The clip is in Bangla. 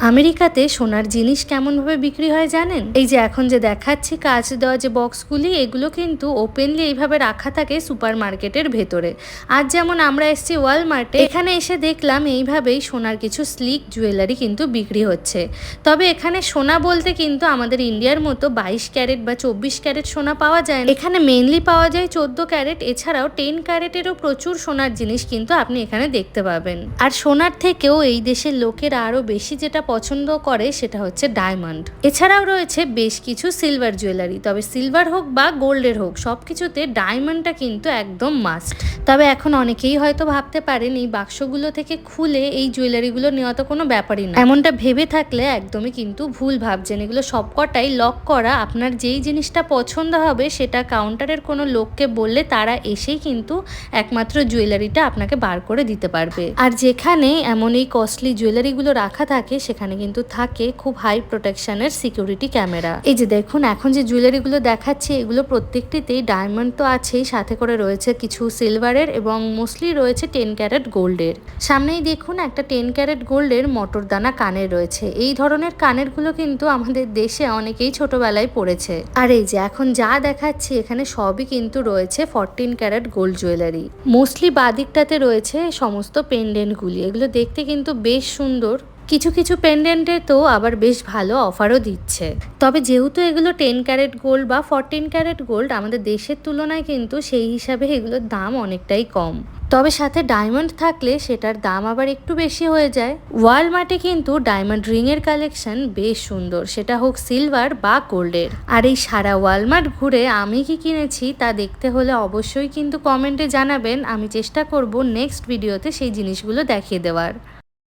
আমেরিকাতে সোনার জিনিস কেমনভাবে বিক্রি হয় জানেন? এই যে এখন যে দেখাচ্ছি কাঁচ দেওয়া যে বক্সগুলি, এগুলো কিন্তু ওপেনলি এইভাবে রাখা থাকে সুপার মার্কেটের ভেতরে। আজ যেমন আমরা এসেছি ওয়ালমার্টে, এখানে এসে দেখলাম এইভাবেই সোনার কিছু স্লিক জুয়েলারি কিন্তু বিক্রি হচ্ছে। তবে এখানে সোনা বলতে কিন্তু আমাদের ইন্ডিয়ার মতো 22 ক্যারেট বা 24 ক্যারেট সোনা পাওয়া যায় না। এখানে মেইনলি পাওয়া যায় 14 ক্যারেট, এছাড়াও 10 ক্যারেটেরও প্রচুর সোনার জিনিস কিন্তু আপনি এখানে দেখতে পাবেন। আর সোনার থেকেও এই দেশের লোকেরা আরো বেশি যেটা পছন্দ করে সেটা হচ্ছে ডায়মন্ড। এছাড়াও রয়েছে বেশ কিছু সিলভার জুয়েলারি, তবে সিলভার হোক বা গোল্ডের হোক সবকিছুতে ডায়মন্ডটা কিন্তু একদম মাস্ট। তবে এখন অনেকেই হয়তো ভাবতে পারেন এই বাক্সগুলো থেকে খুলে এই জুয়েলারিগুলো নেওয়া তো কোনো ব্যাপারই না। এমনটা ভেবে থাকলে একদমই কিন্তু ভুল ভাবছেন। এগুলো সবকটাই লক করা। আপনার যেই জিনিসটা পছন্দ হবে সেটা কাউন্টারের কোনো লোককে বললে তারা এসেই কিন্তু একমাত্র জুয়েলারিটা আপনাকে বার করে দিতে পারবে। আর যেখানে এমন এই কস্টলি জুয়েলারিগুলো রাখা থাকে সেখানে কিন্তু থাকে খুব হাই প্রোটেকশনের সিকিউরিটি ক্যামেরা। এই যে দেখুন এখন যে জুয়েলারিগুলো দেখাচ্ছে এগুলো প্রত্যেকটিতেই ডায়মন্ড তো আছেই, সাথে করে রয়েছে কিছু সিলভারের এবং মোস্টলি রয়েছে 10 ক্যারেট গোল্ডের। সামনেই দেখুন একটা 10 ক্যারেট গোল্ডের মটরদানা কানের রয়েছে। এই ধরনের কানেরগুলো কিন্তু আমাদের দেশে অনেকেই ছোটবেলায় পড়েছে। আর এই যে এখন যা দেখাচ্ছি এখানে সবই কিন্তু রয়েছে 14 ক্যারেট গোল্ড জুয়েলারি। মোস্টলি বাদিকটাতে রয়েছে সমস্ত পেন্ডেন্টগুলি। এগুলো দেখতে কিন্তু বেশ সুন্দর। কিছু কিছু পেন্ডেন্টে তো আবার বেশ ভালো অফারও দিচ্ছে। তবে যেহেতু এগুলো 10 ক্যারেট গোল্ড বা 14 ক্যারেট গোল্ড, আমাদের দেশের তুলনায় কিন্তু সেই হিসাবে এগুলোর দাম অনেকটাই কম। তবে সাথে ডায়মন্ড থাকলে সেটার দাম আবার একটু বেশি হয়ে যায়। ওয়ালমার্টে কিন্তু ডায়মন্ড রিংয়ের কালেকশন বেশ সুন্দর, সেটা হোক সিলভার বা গোল্ডের। আর এই সারা ওয়ালমার্ট ঘুরে আমি কি কিনেছি তা দেখতে হলে অবশ্যই কিন্তু কমেন্টে জানাবেন। আমি চেষ্টা করব নেক্সট ভিডিওতে সেই জিনিসগুলো দেখিয়ে দেওয়ার।